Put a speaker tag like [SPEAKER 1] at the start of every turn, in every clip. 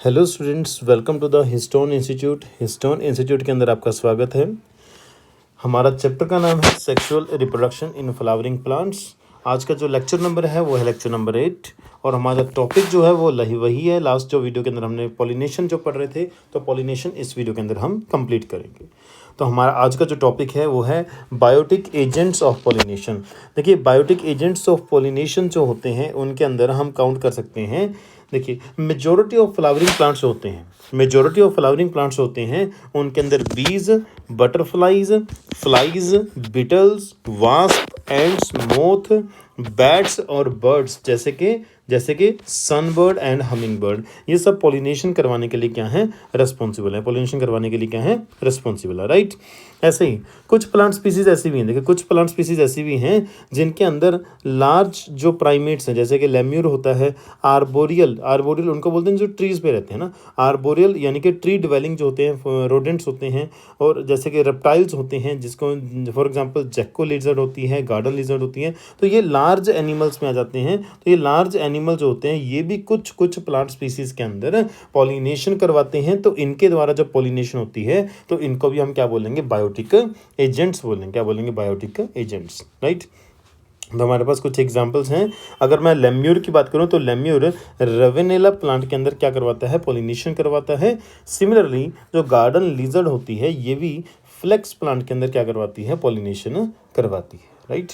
[SPEAKER 1] Hello students, welcome to the Histone institute. Histone institute के अंदर आपका स्वागत है। हमारा चैप्टर का नाम है sexual reproduction in flowering plants. आज का जो लेक्चर नंबर है वो है लेक्चर नंबर 8 और हमारा टॉपिक जो है वो वही है। लास्ट जो वीडियो के अंदर हमने पॉलिनेशन जो पढ़ रहे थे, तो पॉलिनेशन इस वीडियो के अंदर हम कंप्लीट करेंगे। तो हमारा आज का जो टॉपिक है वो है बायोटिक एजेंट्स ऑफ पॉलिनेशन। देखिए, बायोटिक एजेंट्स ऑफ पॉलिनेशन जो होते हैं उनके अंदर हम काउंट कर सकते हैं। देखिए, मेजॉरिटी ऑफ फ्लावरिंग प्लांट्स होते हैं उनके अंदर बीज, butterflies, flies, Beatles, wasp, ends, moth, bats और बर्ड्स जैसे कि सनबर्ड एंड हमिंग बर्ड, ये सब पॉलिनेशन करवाने के लिए क्या है, रिस्पॉन्सिबल है। राइट। ऐसे ही कुछ प्लांट स्पीसीज ऐसी भी हैं। देखिए, कुछ प्लांट स्पीसीज ऐसी भी हैं जिनके अंदर लार्ज जो प्राइमेट्स हैं, जैसे कि लेम्यूर होता है, आर्बोरियल उनको बोलते हैं जो ट्रीज पे रहते हैं ना, आर्बोरियल यानी कि ट्री डिवेलिंग जो होते हैं, रोडेंट्स होते हैं, और जैसे कि रेप्टाइल्स होते हैं जिसको फॉर एग्जांपल जेको लिजर्ड होती है, गार्डन लिजर्ड होती है, तो ये लार्ज एनिमल्स में आ जाते हैं। तो ये लार्ज एनिमल जो होते हैं ये भी कुछ प्लांट स्पीसीज के अंदर पॉलिनेशन करवाते हैं। तो इनके द्वारा जब पॉलिनेशन होती है तो इनको भी हम क्या बोलेंगे, biotic agents biotic agents. Right. तो हमारे पास कुछ एग्जांपल्स हैं। अगर मैं लेम्यूर की बात करूं तो लेम्यूर रवेनेला प्लांट के अंदर क्या करवाता है, पॉलिनेशन करवाता है। सिमिलरली जो गार्डन लिजर्ड होती है ये भी फ्लेक्स प्लांट के अंदर क्या करवाती है, पॉलिनेशन करवाती है। राइट।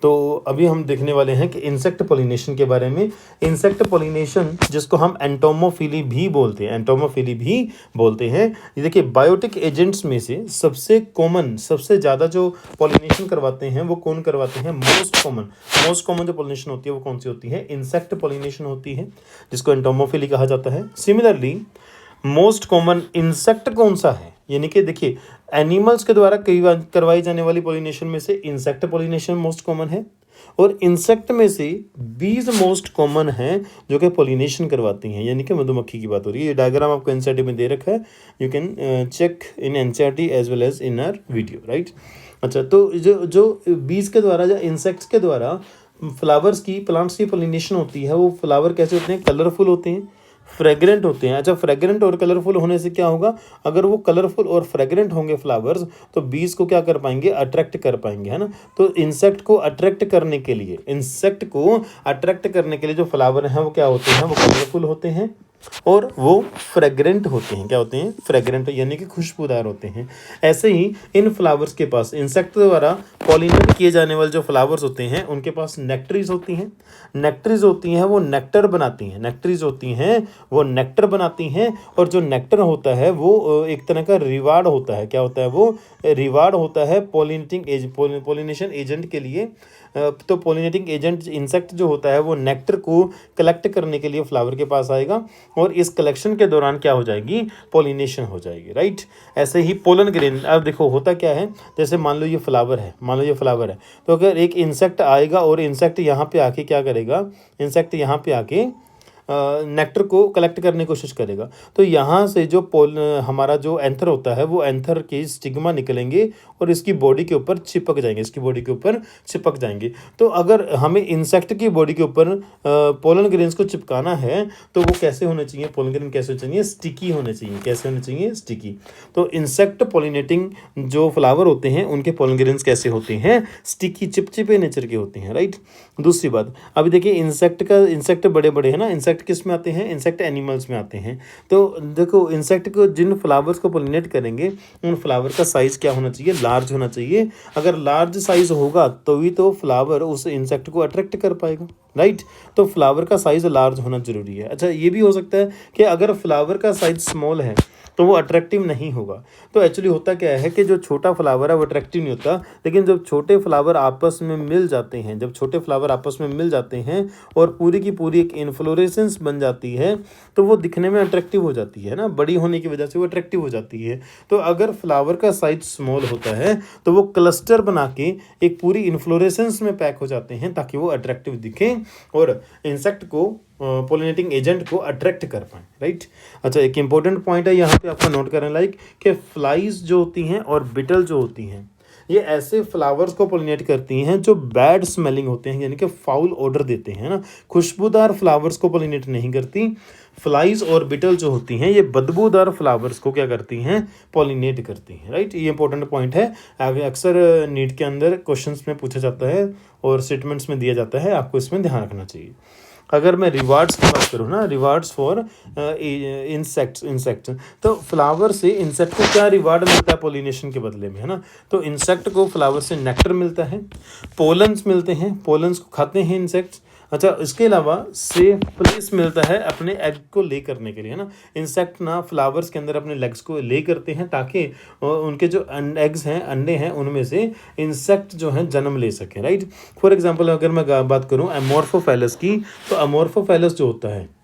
[SPEAKER 1] तो अभी हम देखने वाले हैं कि इंसेक्ट पॉलिनेशन के बारे में। इंसेक्ट पॉलिनेशन जिसको हम एंटोमोफिली भी बोलते हैं, ये देखिए, बायोटिक एजेंट्स में से सबसे ज़्यादा जो पॉलिनेशन करवाते हैं वो कौन करवाते हैं, मोस्ट कॉमन जो पॉलिनेशन होती है वो कौन सी होती है, इंसेक्ट पॉलिनेशन होती है, जिसको एंटोमोफिली कहा जाता है। सिमिलरली मोस्ट कॉमन इंसेक्ट कौन सा है, यानी कि देखिए, एनिमल्स के द्वारा करवाई जाने वाली पॉलिनेशन में से इंसेक्ट पॉलिनेशन मोस्ट कॉमन है, और इंसेक्ट में से बीज मोस्ट कॉमन है जो कि पॉलिनेशन करवाती हैं, यानी कि मधुमक्खी की बात हो रही है। ये डायग्राम आपको एनसीईआरटी में दे रखा है, you can check in NCERT as well as in our video. Right. अच्छा, तो जो बीज के द्वारा या इंसेक्ट्स के द्वारा प्लांट्स की पॉलिनेशन होती है, वो फ्लावर कैसे होते हैं, कलरफुल होते हैं, फ्रेग्रेंट होते हैं। अच्छा, फ्रेग्रेंट और कलरफुल होने से क्या होगा, अगर वो कलरफुल और फ्रेग्रेंट होंगे फ्लावर्स तो बीज को क्या कर पाएंगे, अट्रैक्ट कर पाएंगे, है ना। तो इंसेक्ट को अट्रैक्ट करने के लिए जो फ्लावर हैं वो क्या होते हैं, वो कलरफुल होते हैं और वो फ्रेग्रेंट होते हैं। क्या होते हैं, फ्रेग्रेंट यानी कि खुशबूदार होते हैं। ऐसे ही इन फ्लावर्स के पास इंसेक्ट द्वारा पॉलिनेट किए जाने वाले जो फ्लावर्स होते हैं उनके पास नेक्टरीज होती हैं। वो नेक्टर बनाती हैं और जो नेक्टर होता है वो एक तरह का रिवार्ड होता है। क्या होता है, वो रिवार्ड होता है पॉलिनेशन एजेंट के लिए। तो पॉलिनेटिंग एजेंट इंसेक्ट जो होता है वो नेक्टर को कलेक्ट करने के लिए फ्लावर के पास आएगा और इस कलेक्शन के दौरान क्या हो जाएगी, पॉलिनेशन हो जाएगी। राइट। ऐसे ही पोलन ग्रेन, अब देखो होता क्या है, जैसे मान लो ये फ्लावर है, तो अगर एक इंसेक्ट आएगा और इंसेक्ट यहाँ पे आके क्या करेगा, नेक्टर को कलेक्ट करने की कोशिश करेगा, तो यहाँ से जो हमारा जो एंथर होता है वो एंथर के स्टिग्मा निकलेंगे और इसकी बॉडी के ऊपर चिपक जाएंगे। तो अगर हमें इंसेक्ट की बॉडी के ऊपर पोलन ग्रेन्स को चिपकाना है तो वो कैसे होने चाहिए, पोलन ग्रेन कैसे होने चाहिए, स्टिकी होने चाहिए, स्टिकी। तो इंसेक्ट पॉलिनेटिंग जो फ्लावर होते हैं उनके पोलन ग्रेन्स कैसे होते हैं, स्टिकी, चिपचिपे नेचर के होते हैं। राइट। दूसरी बात, अभी देखिए इंसेक्ट बड़े है ना, इंसेक्ट किस में आते हैं, इंसेक्ट एनिमल्स में आते हैं। तो देखो, इंसेक्ट को जिन फ्लावर्स को पॉलिनेट करेंगे उन फ्लावर का साइज क्या होना चाहिए, लार्ज होना चाहिए। अगर लार्ज साइज होगा तो ही तो फ्लावर उस इंसेक्ट को अट्रैक्ट कर पाएगा। राइट। तो फ्लावर का साइज लार्ज होना जरूरी है। अच्छा, ये भी हो सकता है कि अगर फ्लावर का साइज स्मॉल है तो वो अट्रैक्टिव नहीं होगा। तो एक्चुअली होता क्या है कि जो छोटा फ्लावर है वो अट्रैक्टिव नहीं होता, लेकिन जब छोटे फ्लावर आपस में मिल जाते हैं और पूरी की पूरी एक इन्फ्लोरेसेंस बन जाती है तो वो दिखने में अट्रैक्टिव हो जाती है ना, बड़ी होने की वजह से वो अट्रैक्टिव हो जाती है। तो अगर फ्लावर का साइज स्मॉल होता है तो वो क्लस्टर बना के एक पूरी इन्फ्लोरेसेंस में पैक हो जाते हैं ताकि वो अट्रैक्टिव दिखें और इंसेक्ट को, पॉलिनेटिंग एजेंट को अट्रैक्ट कर पाए। राइट। अच्छा, एक इंपॉर्टेंट पॉइंट है यहाँ पे आपको नोट करना लाइक कि फ्लाइज जो होती हैं और बिटल जो होती हैं ये ऐसे फ्लावर्स को पोलिनेट करती हैं जो बैड स्मेलिंग होते हैं, यानी कि फाउल ऑर्डर देते हैं ना। खुशबूदार फ्लावर्स को पोलिनेट नहीं करती। फ्लाइज और बिटल जो होती हैं ये बदबूदार फ्लावर्स को क्या करती हैं, पोलिनेट करती हैं, राइट। ये इंपॉर्टेंट पॉइंट है, अक्सर नीट के अंदर क्वेश्चंस में पूछा जाता है और स्टेटमेंट्स में दिया जाता है, आपको इसमें ध्यान रखना चाहिए। अगर मैं रिवार्ड्स की बात करूँ ना, रिवार्ड्स फॉर इंसेक्ट्स, तो फ्लावर से इंसेक्ट को क्या रिवार्ड मिलता है पोलिनेशन के बदले में, है ना। तो इंसेक्ट को फ्लावर से नेक्टर मिलता है, पोलन्स मिलते हैं, पोलन्स को खाते हैं इंसेक्ट्स। अच्छा, इसके अलावा सेफ प्लेस मिलता है अपने एग को ले करने के लिए, है ना। इंसेक्ट ना फ्लावर्स के अंदर अपने लेग्स को ले करते हैं ताकि उनके जो एग्स हैं, अंडे हैं, उनमें से इंसेक्ट जो है जन्म ले सकें, राइट। फॉर एग्जांपल अगर मैं बात करूं अमोर्फोफेलस की, तो अमोर्फोफेलस जो होता है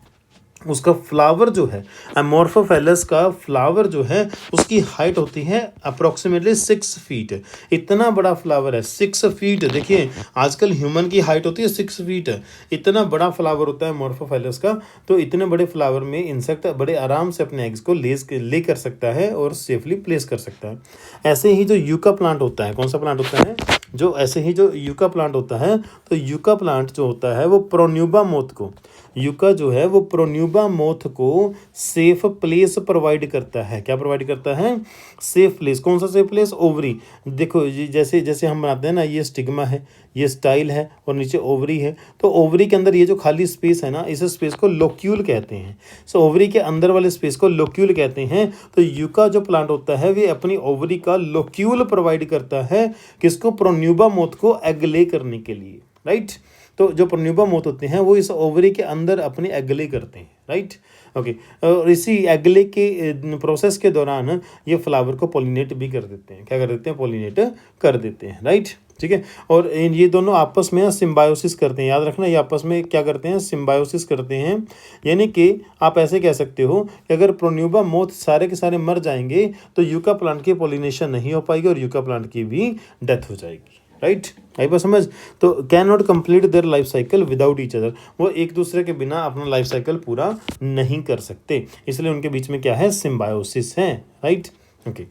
[SPEAKER 1] उसका फ्लावर जो है, अमोर्फोफेलस का फ्लावर जो है उसकी हाइट होती है अप्रोक्सीमेटली 6 फीट। इतना बड़ा फ्लावर है, 6 फीट। देखिए आजकल ह्यूमन की हाइट होती है 6 फीट, इतना बड़ा फ्लावर होता है अमोर्फोफेलस का। तो इतने बड़े फ्लावर में इंसेक्ट बड़े आराम से अपने एग्स को ले कर सकता है और सेफली प्लेस कर सकता है। ऐसे ही जो यूका प्लांट होता है, कौन सा प्लांट होता है, जो ऐसे ही जो यूका प्लांट होता है, तो यूका प्लांट जो होता है वो प्रोन्यूबा मोथ को, यूका जो है वो प्रोन्यूबा मोथ को सेफ प्लेस प्रोवाइड करता है। क्या प्रोवाइड करता है, सेफ प्लेस। कौन सा सेफ प्लेस, ओवरी। देखो जैसे जैसे हम बनाते हैं ना, ये स्टिग्मा है, ये स्टाइल है और नीचे ओवरी है। तो ओवरी के अंदर ये जो खाली स्पेस है ना, इस स्पेस को लोक्यूल कहते हैं। सो ओवरी के अंदर वाले स्पेस को लोक्यूल कहते हैं। तो यूका जो प्लांट होता है वे अपनी ओवरी का लोक्यूल प्रोवाइड करता है, किसको, प्रोन्यूबा मोथ को एग ले करने के लिए, राइट। तो जो प्रोन्यूबा मोथ होते हैं वो इस ओवरी के अंदर अपने एग ले करते हैं, राइट, ओके। और इसी एग ले के प्रोसेस के दौरान ये फ्लावर को पोलिनेट भी कर देते हैं। क्या कर देते हैं, पोलिनेट कर देते हैं, राइट, ठीक है। और ये दोनों आपस में सिम्बायोसिस करते हैं, याद रखना, ये आपस में क्या करते हैं, सिम्बायोसिस करते हैं। यानी कि आप ऐसे कह सकते हो कि अगर प्रोन्यूबा मोथ सारे के सारे मर जाएंगे तो यूका प्लांट की पोलिनेशन नहीं हो पाएगी और यूका प्लांट की भी डेथ हो जाएगी, राइट। आई बात समझ। तो can not complete their life cycle without each other, वो एक दूसरे के बिना अपना लाइफ साइकिल पूरा नहीं कर सकते, इसलिए उनके बीच में क्या है, सिम्बायोसिस है, राइट, ओके।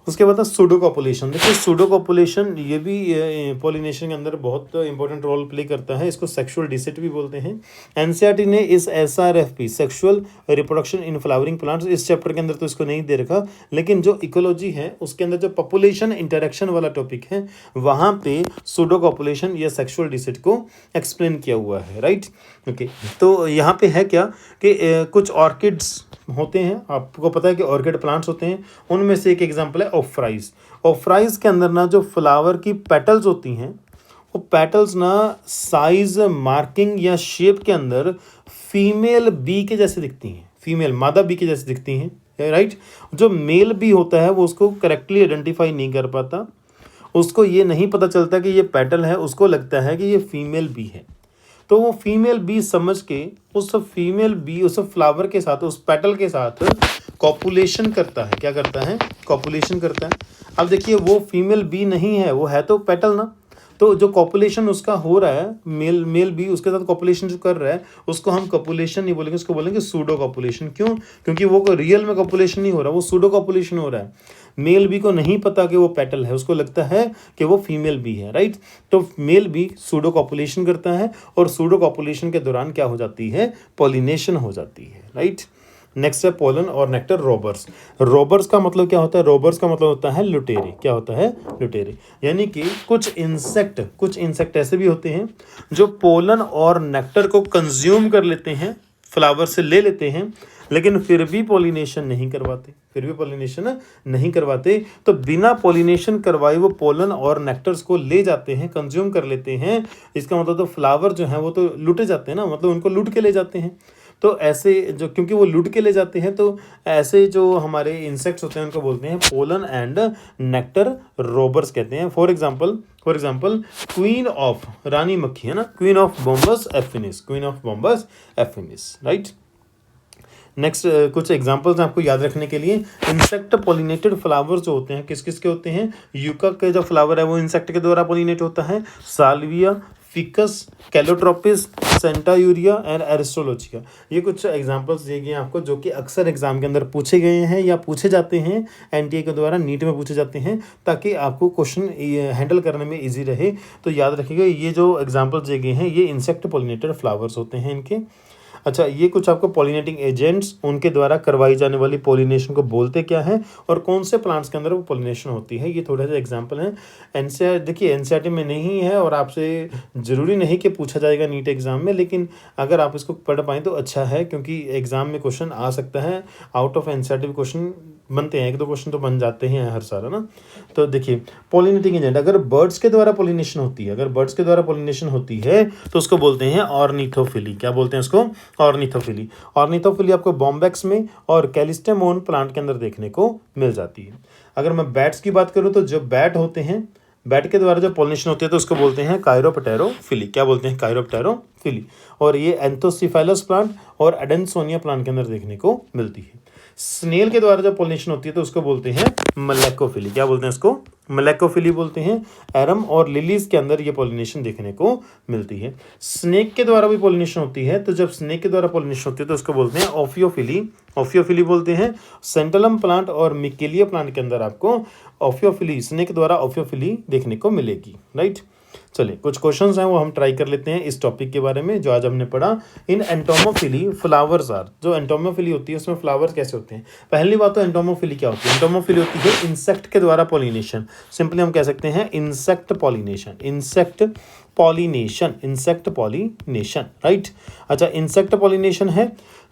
[SPEAKER 1] उसके बाद सूडो कॉपुलेशन। देखिए सूडो कॉपुलेशन ये भी पॉलिनेशन के अंदर बहुत इंपॉर्टेंट रोल प्ले करता है, इसको सेक्सुअल डिसेट भी बोलते हैं। एनसीईआरटी ने इस SRFP sexual reproduction in flowering plants, इस चैप्टर के अंदर तो इसको नहीं दे रखा, लेकिन जो इकोलॉजी है उसके अंदर जो पॉपुलेशन इंटरेक्शन वाला टॉपिक है वहाँ पे सूडो कॉपुलेशन या सेक्सुअल डिसेट को एक्सप्लेन किया हुआ है, राइट, ओके। तो यहाँ पे है क्या कि कुछ ऑर्किड्स होते हैं, आपको पता है कि ऑर्किड प्लांट्स होते हैं, उनमें से एक एग्जांपल है ऑफ्राइज। ऑफ्राइज के अंदर ना जो फ्लावर की पेटल्स होती हैं वो पेटल्स ना साइज, मार्किंग या शेप के अंदर फीमेल बी के जैसे दिखती हैं, फीमेल मादा बी के जैसे दिखती हैं, राइट। जो मेल बी होता है वो उसको करेक्टली आइडेंटिफाई नहीं कर पाता, उसको ये नहीं पता चलता कि ये पेटल है, उसको लगता है कि ये फीमेल बी है। तो वो फीमेल बी समझ के उस फीमेल बी उस फ्लावर के साथ, उस पेटल के साथ कॉपुलेशन करता है। क्या करता है, कॉपुलेशन करता है। अब देखिए वो फीमेल बी नहीं है, वो है तो पेटल ना। तो जो कॉपुलेशन उसका हो रहा है, मेल बी उसके साथ कॉपुलेशन जो कर रहा है, उसको हम कॉपुलेशन नहीं बोलेंगे, उसको बोलेंगे सूडो कॉपुलेशन। क्यों, क्योंकि वो रियल में कॉपुलेशन नहीं हो रहा, वो सूडो कॉपुलेशन हो रहा है। मेल बी को नहीं पता कि वो पेटल है, उसको लगता है कि वो फीमेल बी है, राइट। तो मेल बी सूडो कॉपुलेशन करता है और सूडो कॉपुलेशन के दौरान क्या हो जाती है, पॉलिनेशन हो जाती है, राइट। नेक्स्ट है पोलन और नेक्टर रोबर्स। रोबर्स का मतलब क्या होता है, रोबर्स का मतलब होता है लुटेरे। क्या होता है, लुटेरे। यानी कि कुछ इंसेक्ट ऐसे भी होते हैं जो पोलन और नेक्टर को कंज्यूम कर लेते हैं, फ्लावर से ले लेते हैं, लेकिन फिर भी पॉलिनेशन नहीं करवाते, तो बिना पॉलिनेशन करवाए वो पोलन और नेक्टर्स को ले जाते हैं, कंज्यूम कर लेते हैं। इसका मतलब तो फ्लावर जो है वो तो लूटे जाते हैं ना, मतलब उनको लूट के ले जाते हैं। तो ऐसे जो, क्योंकि वो लूट के ले जाते हैं, तो ऐसे जो हमारे इंसेक्ट्स होते हैं उनको बोलते हैं पोलन एंड नेक्टर रोबर्स कहते हैं। फॉर एग्जांपल क्वीन ऑफ, रानी मक्खी है ना, queen of Bombus affinis, right. Next कुछ एग्जांपल्स आपको याद रखने के लिए, इंसेक्ट पॉलिनेटेड फ्लावर्स जो होते हैं किस किस के होते हैं, यूका के जो फ्लावर है वो इंसेक्ट के द्वारा पॉलिनेट होता है, Salvia, Ficus, Calotropis, Centaurea and Aristolochia. ये कुछ एग्जांपल्स दिए गए हैं आपको जो कि अक्सर एग्जाम के अंदर पूछे गए हैं या पूछे जाते हैं, एनटीए के द्वारा नीट में पूछे जाते हैं, ताकि आपको क्वेश्चन हैंडल करने में ईजी रहे। तो याद रखिएगा ये जो एग्जाम्पल्स दिए गए हैं ये इंसेक्ट पॉलिनेटेड फ्लावर्स होते हैं इनके। अच्छा, ये कुछ आपको पॉलिनेटिंग एजेंट्स, उनके द्वारा करवाई जाने वाली पॉलिनेशन को बोलते क्या है और कौन से प्लांट्स के अंदर वो पॉलिनेशन होती है, ये थोड़े से एग्जांपल हैं। एनसीईआर देखिए एनसीईआरटी में नहीं है और आपसे ज़रूरी नहीं कि पूछा जाएगा नीट एग्जाम में, लेकिन अगर आप इसको पढ़ पाएँ तो अच्छा है, क्योंकि एग्जाम में क्वेश्चन आ सकता है। आउट ऑफ एनसीईआरटी भी क्वेश्चन बनते हैं, 1-2 क्वेश्चन तो बन जाते हैं हर साल, है ना। तो देखिए पॉलिनेटिंग एजेंट, अगर बर्ड्स के द्वारा पॉलिनेशन होती है, अगर बर्ड्स के द्वारा पॉलिनेशन होती है तो उसको बोलते हैं ऑर्निथोफिली। क्या बोलते हैं उसको? ऑर्निथोफिली। ऑर्निथोफिली आपको बॉम्बैक्स में और कैलिस्टेमोन प्लांट के अंदर देखने को मिल जाती है। अगर मैं बैट्स की बात करूं तो जो बैट होते हैं, बैट के द्वारा जब पॉलिनेशन होती है तो उसको बोलते हैं कायरोप्टेरोफिली। क्या बोलते हैं? कायरोप्टेरोफिली। और ये एंथोसिफेलस प्लांट और एडेंसोनिया प्लांट के अंदर देखने को मिलती है। स्नेल के द्वारा जब पॉलिनेशन होती है तो उसको बोलते हैं मलेकोफिली। क्या बोलते हैं इसको? मलेकोफिली बोलते हैं। एरम और लिलीज के अंदर ये पॉलिनेशन देखने को मिलती है। स्नेक के द्वारा भी पॉलिनेशन होती है, तो जब स्नेक के द्वारा पॉलिनेशन होती है तो उसको बोलते हैं ओफियोफिली। ओफियोफिली बोलते हैं। सेंटलम प्लांट और मिकेलिया प्लांट के अंदर आपको ओफियोफिली, स्नेक द्वारा ओफियोफिली देखने को मिलेगी, राइट। चलिए कुछ क्वेश्चंस हैं वो हम ट्राई कर लेते हैं इस टॉपिक के बारे में जो आज हमने पढ़ा। इन एंटोमोफिली फ्लावर्स आर, जो एंटोमोफिली होती है उसमें फ्लावर्स कैसे होते हैं। पहली बात तो एंटोमोफिली क्या होती है? एंटोमोफिली होती है इंसेक्ट के द्वारा पॉलिनेशन। सिंपली हम कह सकते हैं insect pollination, insect pollination, insect pollination, right. अच्छा, इंसेक्ट पॉलिनेशन है,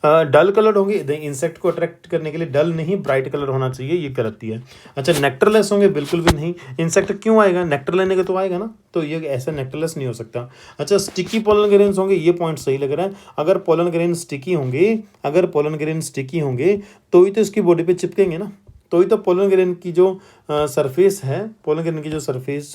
[SPEAKER 1] डल कलर होंगे, इंसेक्ट को अट्रैक्ट करने के लिए डल नहीं ब्राइट कलर होना चाहिए, ये गलती है। अच्छा, नेक्टरलेस होंगे, बिल्कुल भी नहीं। इंसेक्ट क्यों आएगा? नेक्टर लेने के तो आएगा ना, तो ये ऐसा नेक्टरलेस नहीं हो सकता। अच्छा, स्टिकी पोलन ग्रेन्स होंगे, ये पॉइंट सही लग रहा है। अगर पोलन ग्रेन स्टिकी होंगे, अगर पोलन ग्रेन स्टिकी होंगे तो ही तो इसकी बॉडी पे चिपकेंगे ना, तो ही तो पोलन ग्रेन की जो सरफेस है, पोलन ग्रेन की जो सरफेस,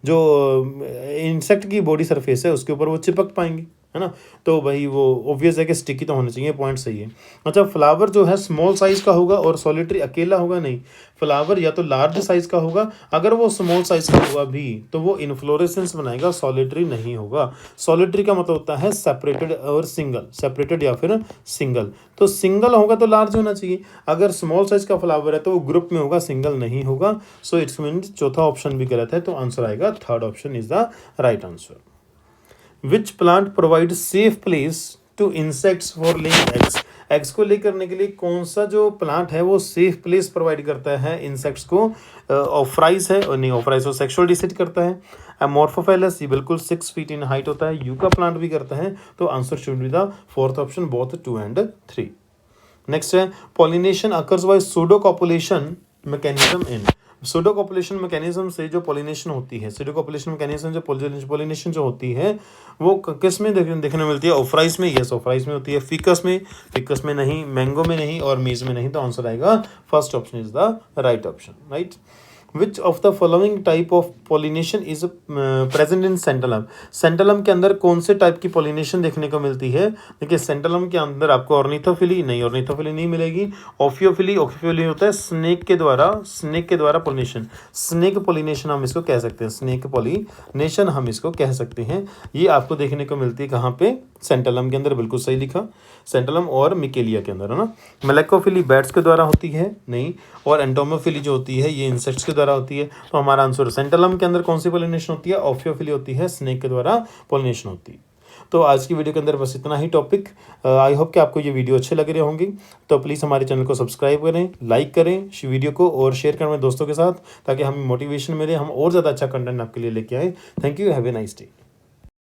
[SPEAKER 1] जो इंसेक्ट की बॉडी सरफेस है उसके ऊपर वो चिपक पाएंगे, है ना। तो भाई वो ऑब्वियस है कि स्टिकी तो होना चाहिए, पॉइंट सही है। अच्छा, फ्लावर जो है स्मॉल साइज का होगा और सॉलिटरी अकेला होगा नहीं, फ्लावर या तो लार्ज साइज का होगा, अगर वो स्मॉल साइज का हुआ भी तो वो इन्फ्लोरेसेंस बनाएगा, सॉलिटरी नहीं होगा। सॉलिटरी का मतलब होता है सेपरेटेड और सिंगल, सेपरेटेड या फिर सिंगल। तो सिंगल होगा तो लार्ज होना चाहिए, अगर स्मॉल साइज का फ्लावर है तो वो ग्रुप में होगा, सिंगल नहीं होगा। सो इट्स मीन्स चौथा ऑप्शन भी गलत है, तो आंसर आएगा third option is the right answer. Which plant provide safe place to insects for laying eggs. Eggs को ले करने के लिए कौन सा जो प्लांट है वो सेफ प्लेस प्रोवाइड करता है इंसेक्ट्स को? ऑफ्राइस है, और नहीं ऑफ्राइस वो सेक्सुअल डिसिट करता है। अमोर्फोफेलस ये बिल्कुल 6 फीट इन हाइट होता है। यूका प्लांट भी करता है, तो answer should be the fourth option, both 2 and 3। Next है pollination occurs by pseudo copulation mechanism in. Pseudo copulation mechanism से जो पॉलिनेशन होती है, सूडो कॉपुलेशन मैकेनिज्म जो पॉलिनेशन जो होती है वो किस में देखने मिलती है? ऑफ्राइस में, यस ऑफ्राइस में होती है। फिकस में नहीं, मैंगो में नहीं और मेज में नहीं, तो आंसर आएगा first option is the right option, right. Which of the following type of pollination is present in Santalum. Santalum के अंदर कौन से टाइप की पॉलिनेशन देखने को मिलती है? देखिए सेंटलम के अंदर आपको ऑर्निथोफिली नहीं मिलेगी। ओफियोफिली होता है स्नेक के द्वारा पॉलिनेशन। स्नेक पॉलिनेशन हम इसको कह सकते हैं, स्नेक पॉलिनेशन हम इसको कह सकते हैं। ये आपको देखने को मिलती है कहाँ पे? सेंटलम के अंदर, बिल्कुल सही लिखा, सेंटलम और मिकेलिया के अंदर, है ना। मलेकोफिली बैट्स के द्वारा होती है नहीं, और एंटोमोफिली जो होती है ये इंसेक्ट्स के द्वारा होती है। तो हमारा आंसर सेंटलम के अंदर कौन सी पॉलिनेशन होती है? ओफियोफिली होती है, स्नेक के द्वारा पॉलिनेशन होती है। तो आज की वीडियो के अंदर बस इतना ही टॉपिक। आई होप कि आपको ये वीडियो अच्छे लग रहे होंगे, तो प्लीज़ हमारे चैनल को सब्सक्राइब करें, लाइक करें वीडियो को और शेयर करें अपने दोस्तों के साथ, ताकि हमें मोटिवेशन मिले, हम और ज़्यादा अच्छा कंटेंट आपके लिए लेके आएँ। Thank you, have a nice day.